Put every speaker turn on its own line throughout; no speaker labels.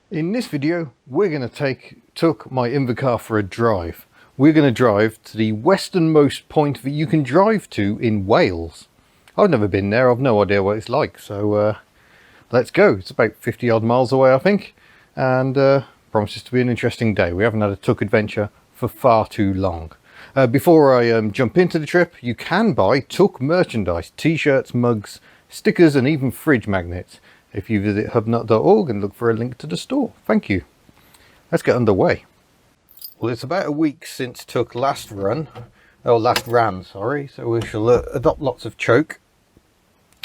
In this video, we're going to took my Invacar for a drive. We're going to drive to the westernmost point that you can drive to in Wales. I've never been there, I've no idea what it's like, so let's go. It's about 50 odd miles away, I think, and promises to be an interesting day. We haven't had a Tuk adventure for far too long. Before I jump into the trip, you can buy Tuk merchandise, t-shirts, mugs, stickers and even fridge magnets if you visit hubnut.org and look for a link to the store. Thank you. Let's get underway. Well, it's about a week since Tuk last ran, sorry, so we shall adopt lots of choke.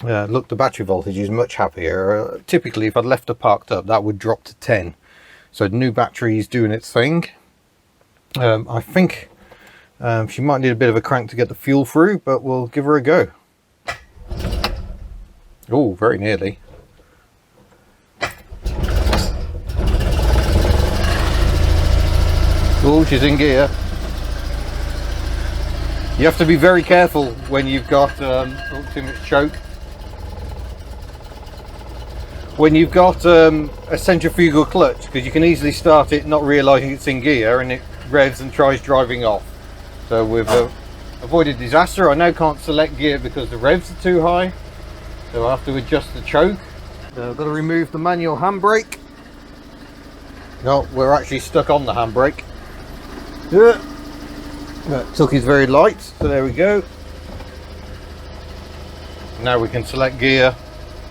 Look, the battery voltage is much happier. Typically, if I'd left her parked up, that would drop to 10. So the new battery is doing its thing. I think she might need a bit of a crank to get the fuel through, but we'll give her a go. Oh, very nearly. Oh, she's in gear. You have to be very careful when you've got too much choke. When you've got a centrifugal clutch, because you can easily start it not realising it's in gear and it revs and tries driving off. So we've avoided disaster. I now can't select gear because the revs are too high, so I have to adjust the choke. I've got to remove the manual handbrake. No, we're actually stuck on the handbrake. Tuk is very light, so there we go. Now we can select gear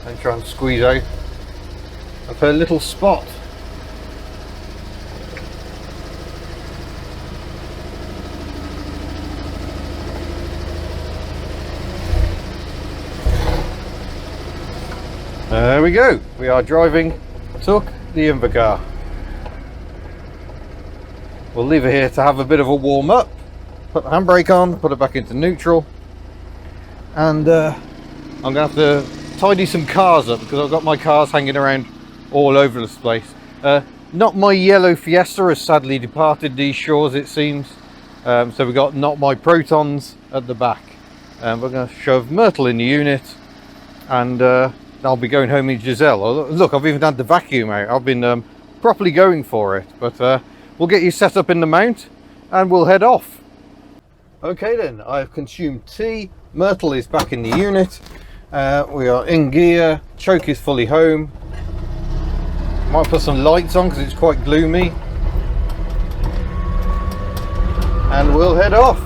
and try and squeeze out of her little spot. There we go. We are driving Tuk the Invacar. We'll leave her here to have a bit of a warm up, put the handbrake on, put it back into neutral, and I'm going to have to tidy some cars up because I've got my cars hanging around all over the place. Not my yellow Fiesta has sadly departed these shores, it seems, so we've got not my Protons at the back. We're going to shove Myrtle in the unit, and I'll be going home in Giselle. Look, I've even had the vacuum out. I've been properly going for it, but we'll get you set up in the mount and we'll head off. Okay then, I've consumed tea. Myrtle is back in the unit. We are in gear. Choke is fully home. Might put some lights on because it's quite gloomy. And we'll head off.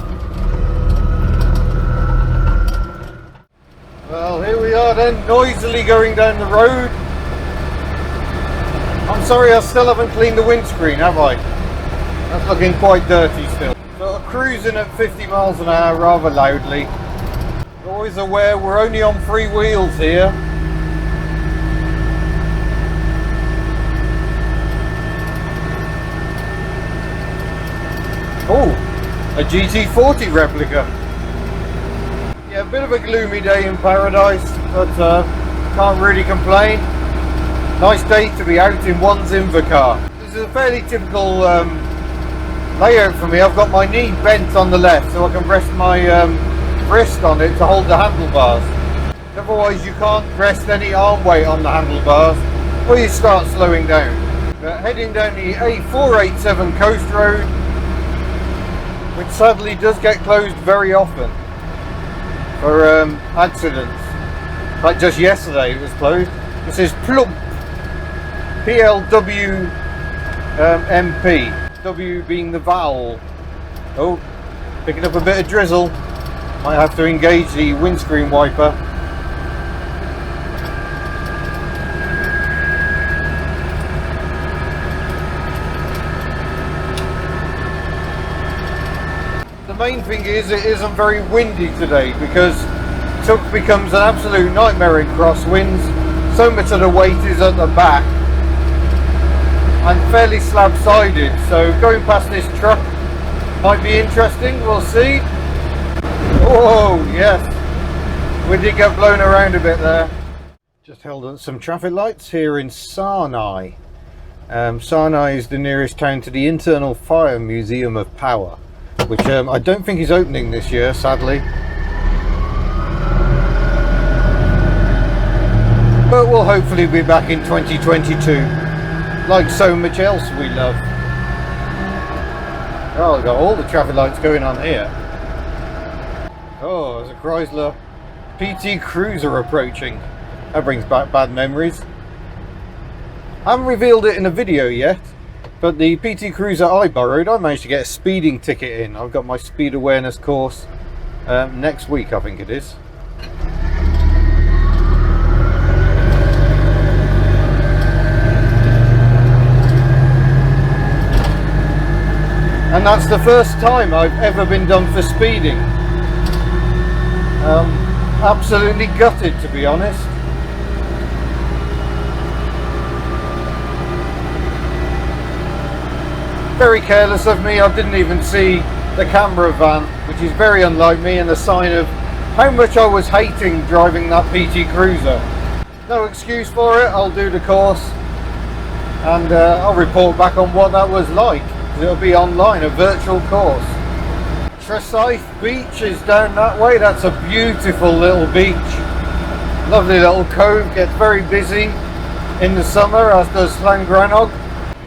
Well, here we are then, noisily going down the road. I'm sorry, I still haven't cleaned the windscreen, have I? That's looking quite dirty still. So cruising at 50 miles an hour rather loudly. Always aware we're only on 3 wheels here. Oh, a GT40 replica. Yeah, a bit of a gloomy day in paradise, but can't really complain. Nice day to be out in one's Invacar. This is a fairly typical layout for me. I've got my knee bent on the left so I can rest my wrist on it to hold the handlebars. Otherwise you can't rest any arm weight on the handlebars or you start slowing down. Heading down the A487 coast road, which sadly does get closed very often for accidents. Like just yesterday it was closed. This is Plump, PLW MP. W being the vowel. Oh, picking up a bit of drizzle. Might have to engage the windscreen wiper. The main thing is it isn't very windy today because Tuk becomes an absolute nightmare in crosswinds. So much of the weight is at the back. I'm fairly slab-sided, so going past this truck might be interesting, we'll see. Oh, yes, we did get blown around a bit there. Just held on some traffic lights here in Sarnai. Sarnai is the nearest town to the Internal Fire Museum of Power, which I don't think is opening this year, sadly. But we'll hopefully be back in 2022. like so much else we love. Oh, we've got all the traffic lights going on here. Oh, there's a Chrysler PT Cruiser approaching. That brings back bad memories. I haven't revealed it in a video yet, but the PT Cruiser I borrowed, I managed to get a speeding ticket in. I've got my speed awareness course next week, I think it is. And that's the first time I've ever been done for speeding. Absolutely gutted, to be honest. Very careless of me. I didn't even see the camera van, which is very unlike me and a sign of how much I was hating driving that PT Cruiser. No excuse for it. I'll do the course and I'll report back on what that was like. It'll be online, a virtual course. Tresaith Beach is down that way. That's a beautiful little beach. Lovely little cove. Gets very busy in the summer, as does Llangrannog.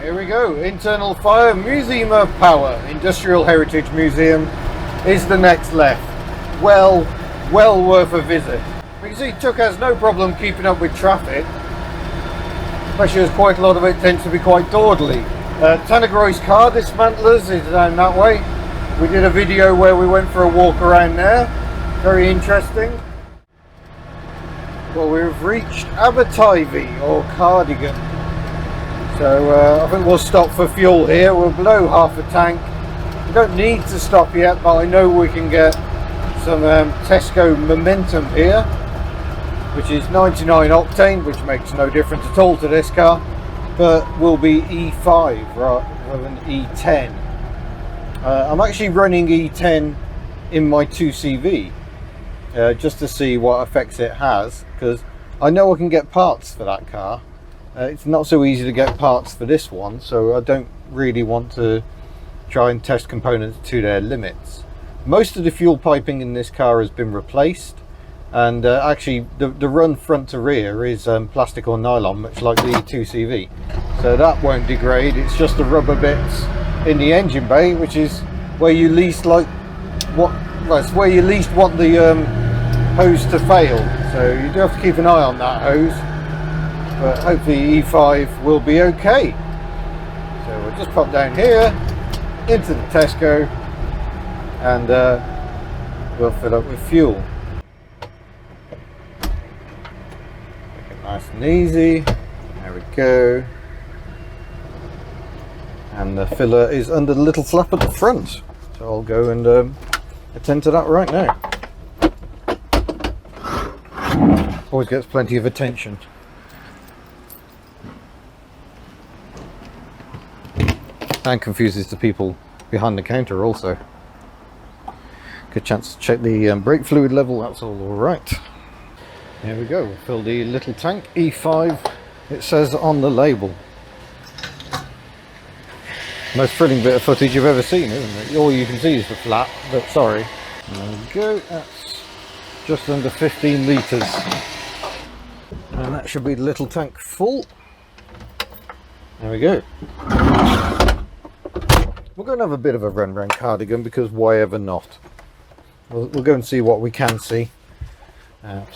Here we go. Internal Fire Museum of Power. Industrial Heritage Museum is the next left. Well worth a visit. You can see Tuck has no problem keeping up with traffic, especially as quite a lot of it tends to be quite dawdly. Tannagroy's car dismantlers is down that way. We did a video where we went for a walk around there. Very interesting. Well, we've reached Aberteifi or Cardigan. So I think we'll stop for fuel here. We'll blow half a tank. We don't need to stop yet, but I know we can get some Tesco Momentum here, which is 99 octane, which makes no difference at all to this car, but will be E5 rather than E10. I'm actually running E10 in my 2CV just to see what effects it has, because I know I can get parts for that car. It's not so easy to get parts for this one, so I don't really want to try and test components to their limits. Most of the fuel piping in this car has been replaced, and actually the run front to rear is plastic or nylon, much like the 2CV, so that won't degrade. It's just the rubber bits in the engine bay, which is where you least it's where you least want the hose to fail, so you do have to keep an eye on that hose, but hopefully E5 will be okay. So we'll just pop down here into the Tesco and we'll fill up with fuel. Nice and easy. There we go. And the filler is under the little flap at the front, so I'll go and attend to that right now. Always gets plenty of attention. And confuses the people behind the counter also. Good chance to check the brake fluid level. That's all right. Here we go. We'll fill the little tank. E5 it says on the label. Most thrilling bit of footage you've ever seen, isn't it? All you can see is the flap, but sorry. There we go. That's just under 15 litres. And that should be the little tank full. There we go. We're going to have a bit of a run around Cardigan, because why ever not? We'll go and see what we can see.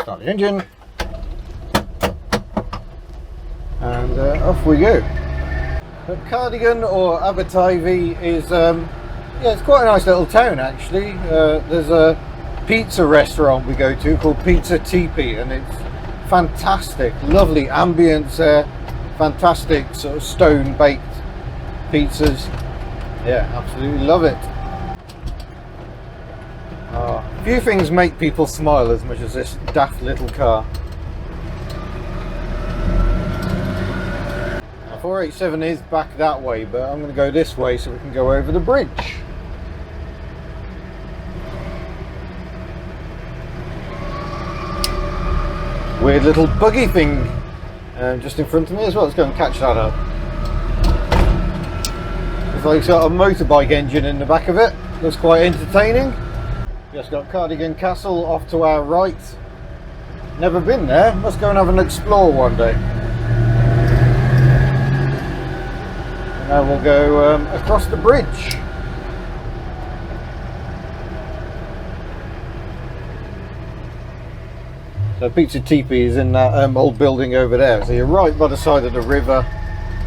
Start the engine. And off we go. But Cardigan or Aberteifi is, yeah, it's quite a nice little town actually. There's a pizza restaurant we go to called Pizza Teepee, and it's fantastic. Lovely ambience there. Fantastic sort of stone baked pizzas. Yeah, absolutely love it. Few things make people smile as much as this daft little car. 487 is back that way, but I'm going to go this way so we can go over the bridge. Weird little buggy thing just in front of me as well. Let's go and catch that up. It's like it's got a motorbike engine in the back of it. Looks quite entertaining. Just got Cardigan Castle off to our right. Never been there. Must go and have an explore one day. and we'll go across the bridge. So Pizza Teepee is in that old building over there, so you're right by the side of the river.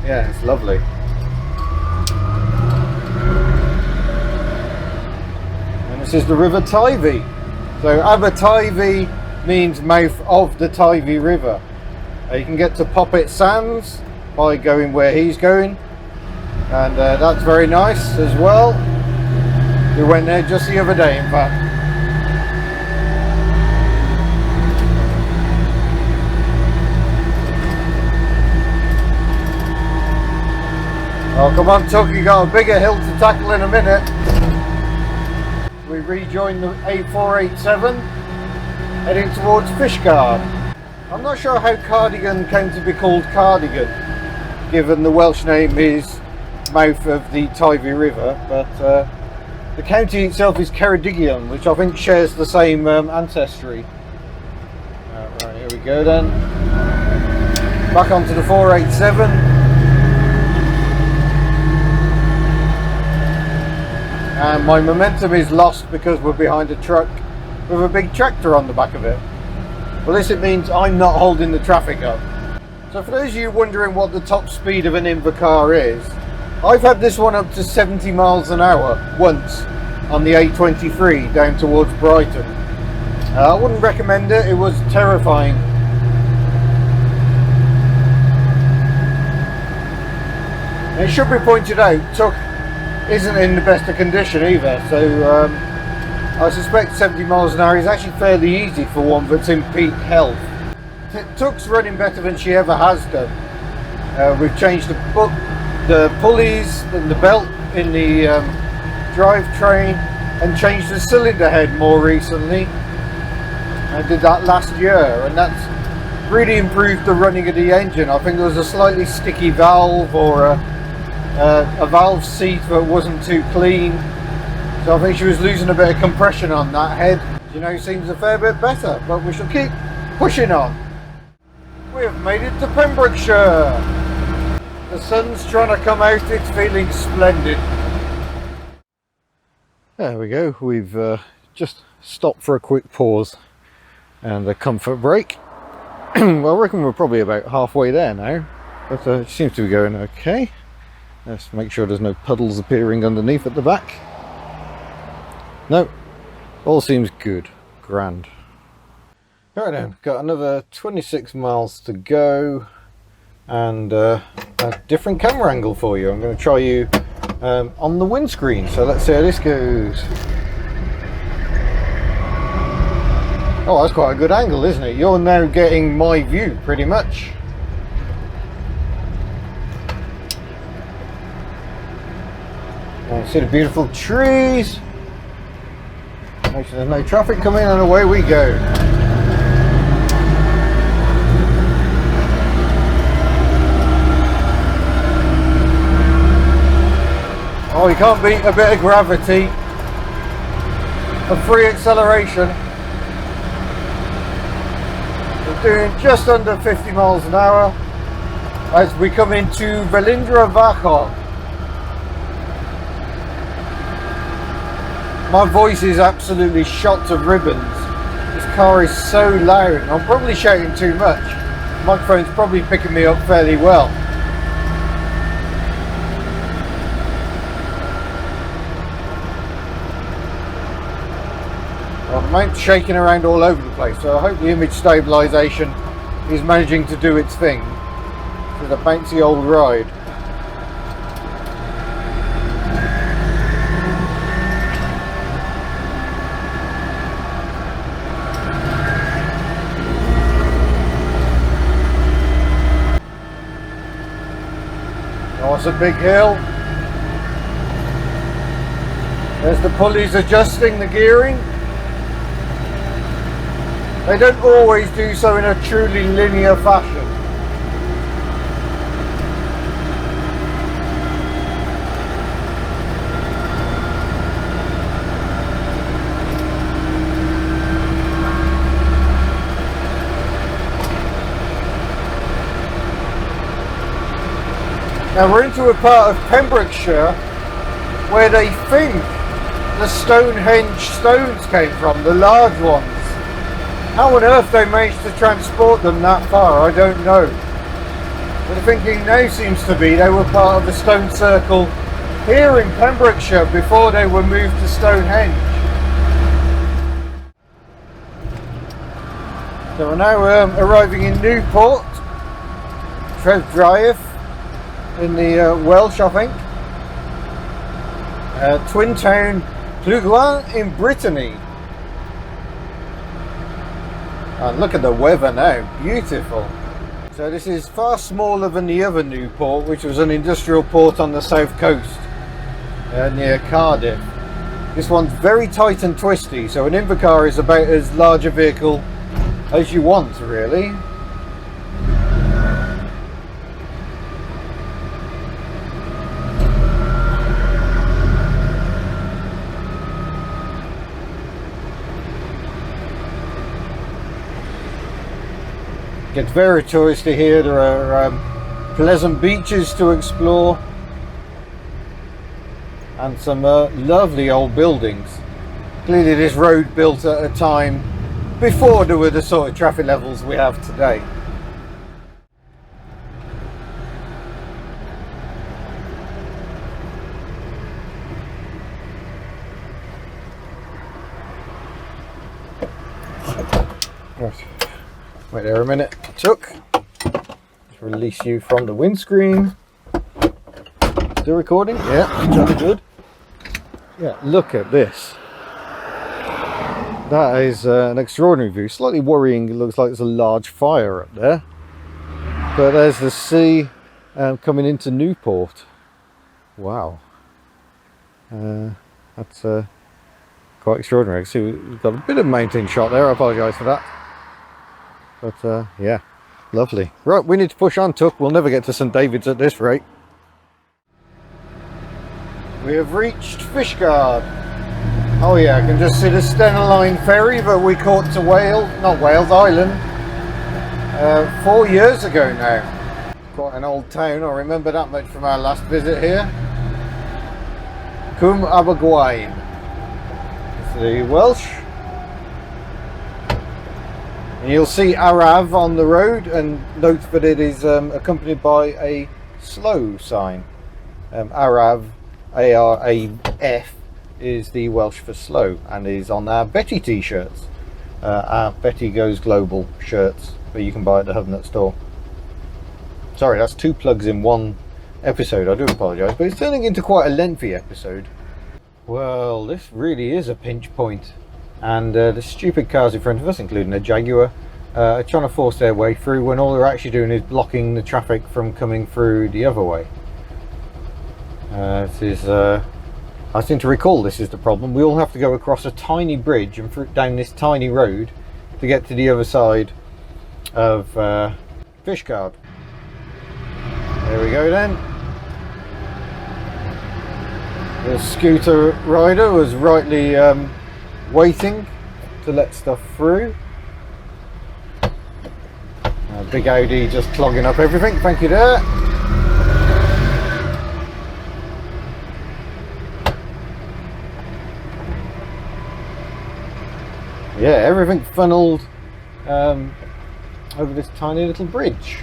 Yeah, it's lovely. And this is the River Tywee. So Aberteifi means mouth of the Tywee River. You can get to Poppet Sands by going where he's going, and that's very nice as well. We went there just the other day, in fact. Oh, come on, Tuck, you got a bigger hill to tackle in a minute. We rejoin the A487, heading towards Fishguard. I'm not sure how Cardigan came to be called Cardigan, given the Welsh name is mouth of the Tywee River, but the county itself is Cardigan, which I think shares the same ancestry. Right, here we go then. Back onto the 487. And my momentum is lost because we're behind a truck with a big tractor on the back of it. Well, this it means I'm not holding the traffic up. So for those of you wondering what the top speed of an Invacar is, I've had this one up to 70 miles an hour once on the A23 down towards Brighton. I wouldn't recommend it, it was terrifying. And it should be pointed out, Tuck isn't in the best of condition either, so I suspect 70 miles an hour is actually fairly easy for one that's in peak health. Tuck's running better than she ever has done. We've changed the pulleys and the belt in the drivetrain, and changed the cylinder head more recently. I did that last year, and that's really improved the running of the engine. I think there was a slightly sticky valve or a valve seat that wasn't too clean, so I think she was losing a bit of compression on that head. You know, seems a fair bit better, but we shall keep pushing on. We have made it to Pembrokeshire. The sun's trying to come out, it's feeling splendid. There we go, we've just stopped for a quick pause and a comfort break. Well, I reckon we're probably about halfway there now, but it seems to be going okay. Let's make sure there's no puddles appearing underneath at the back. No, all seems good, grand. Right then, got another 26 miles to go, and a different camera angle for you. I'm going to try you on the windscreen, so let's see how this goes. Oh, that's quite a good angle, isn't it? You're now getting my view, pretty much. See the beautiful trees. Make sure there's no traffic coming, and away we go. Oh, you can't beat a bit of gravity. A free acceleration. We're doing just under 50 miles an hour as we come into Velindre-Vachon. My voice is absolutely shot to ribbons. This car is so loud. I'm probably shouting too much. The microphone's probably picking me up fairly well. Well, the mount's shaking around all over the place, so I hope the image stabilisation is managing to do its thing. It's a bouncy old ride. Oh, it's a big hill. There's the pulleys adjusting the gearing. They don't always do so in a truly linear fashion. Now we're into a part of Pembrokeshire where they think the Stonehenge stones came from, the large ones. How on earth they managed to transport them that far, I don't know. But the thinking now seems to be they were part of the stone circle here in Pembrokeshire before they were moved to Stonehenge. So we're now arriving in Newport, Trev Drive, in the Welsh, I think. Twin town Cardigan in Brittany. And look at the weather now, beautiful. So this is far smaller than the other Newport, which was an industrial port on the south coast near Cardiff. This one's very tight and twisty, so an Invacar is about as large a vehicle as you want, really. Gets very touristy here. There are pleasant beaches to explore and some lovely old buildings. Clearly this road built at a time before there were the sort of traffic levels we have today. Right. Wait there a minute. Let's release you from the windscreen. Still recording? Yeah, jolly good. Yeah, look at this. That is an extraordinary view. Slightly worrying, it looks like there's a large fire up there. But there's the sea coming into Newport. Wow. That's quite extraordinary. I see we've got a bit of mountain shot there. I apologise for that. But yeah, lovely. Right, we need to push on, Tuck. We'll never get to St David's at this rate. We have reached Fishguard. Oh yeah, I can just see the Stena Line ferry that we caught to Wales, not Wales, Island, 4 years ago now. Quite an old town, I remember that much from our last visit here. Cwm Abergwaun. It's the Welsh. And you'll see Araf on the road, and note that it is accompanied by a slow sign. Araf, A-R-A-F, is the Welsh for slow, and is on our Betty t-shirts. Our Betty Goes Global shirts that you can buy at the Hubnut store. Sorry, that's 2 plugs in one episode, I do apologise, but it's turning into quite a lengthy episode. Well, this really is a pinch point. And the stupid cars in front of us, including a Jaguar, are trying to force their way through when all they're actually doing is blocking the traffic from coming through the other way. I seem to recall this is the problem. We all have to go across a tiny bridge and down this tiny road to get to the other side of Fishguard. There we go then. The scooter rider was rightly waiting to let stuff through. Big Audi just clogging up everything, thank you there. Yeah, everything funneled over this tiny little bridge.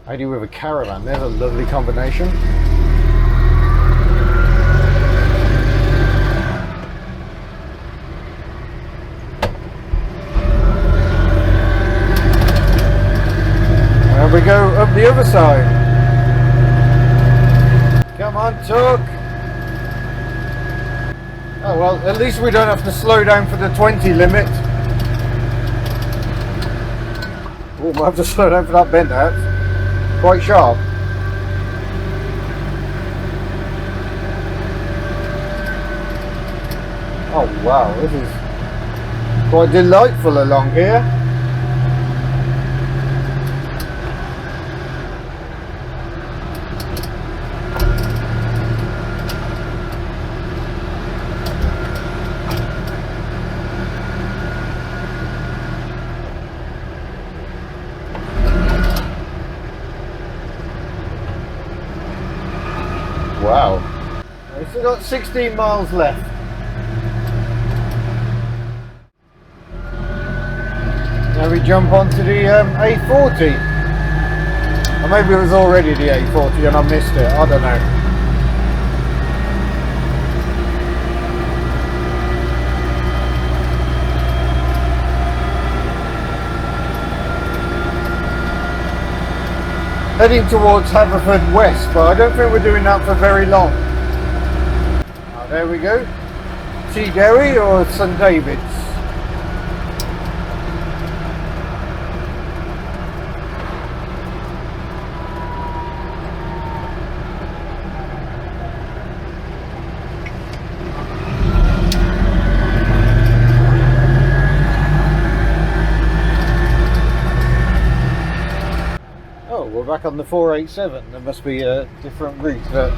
Audi with a caravan, there's a lovely combination. And we go up the other side. Come on, Tuck. Oh well, at least we don't have to slow down for the 20 limit. Oh, we'll have to slow down for that bend out. Quite sharp. Oh wow, this is quite delightful along here. wow. We've still got 16 miles left. Now we jump onto the A40. Or maybe it was already the A40 and I missed it, I don't know. Heading towards Haverford West, but I don't think we're doing that for very long. Oh, there we go. T Derry or St David's? Back on the 487, there must be a different route that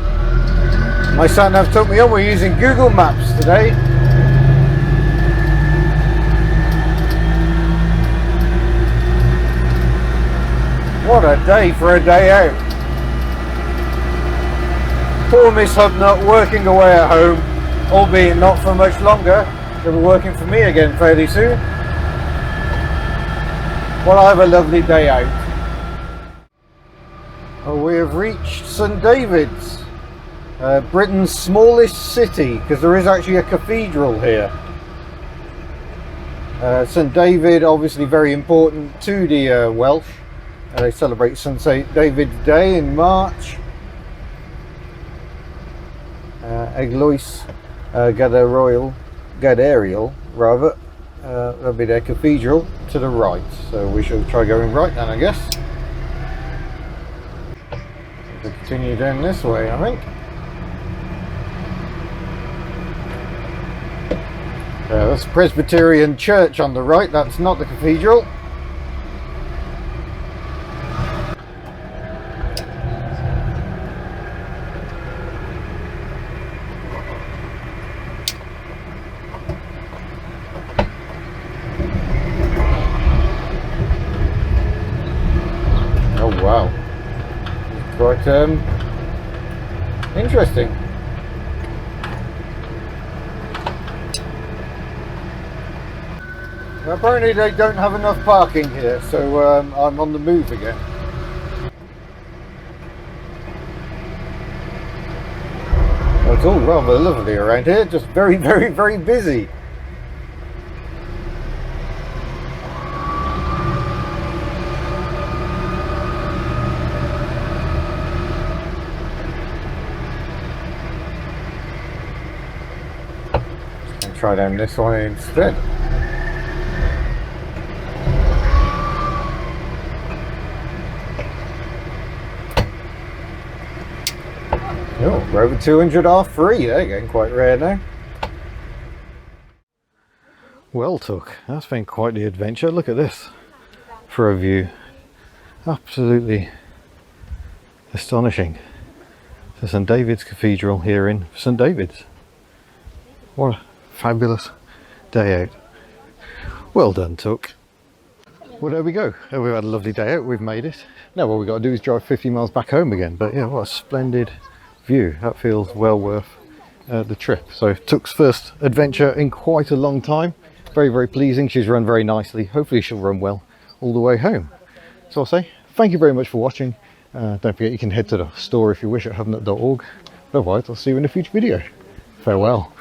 my sat nav took me on. We're using Google Maps today. What a day for a day out. Poor Miss Hubnut working away at home, albeit not for much longer. She'll be working for me again fairly soon. Well, I have a lovely day out. Oh, we have reached St David's, Britain's smallest city, because there is actually a cathedral here. St David, obviously very important to the Welsh. They celebrate St David's Day in March. Eglwys Gaderiol, rather. That'll be their cathedral to the right. So we shall try going right then, I guess. We'll continue down this way, I think. That's Presbyterian Church on the right, that's not the cathedral. Oh wow, quite interesting. Apparently they don't have enough parking here, so I'm on the move again. Well, it's all rather lovely around here, just very, very, very busy. I'll try down this one instead. Oh, we're over 200 R3, they're getting quite rare now. Well took, that's been quite the adventure. Look at this for a view. Absolutely astonishing. So St David's Cathedral here in St David's. What a fabulous day out. Well done, Took. Well, there we go. We've had a lovely day out, we've made it. Now what we've got to do is drive 50 miles back home again. But yeah, what a splendid view. That feels well worth the trip. So Took's first adventure in quite a long time. Very, very pleasing. She's run very nicely. Hopefully she'll run well all the way home. So I'll say thank you very much for watching. Don't forget you can head to the store if you wish at hubnut.org. Otherwise I'll see you in a future video. Farewell.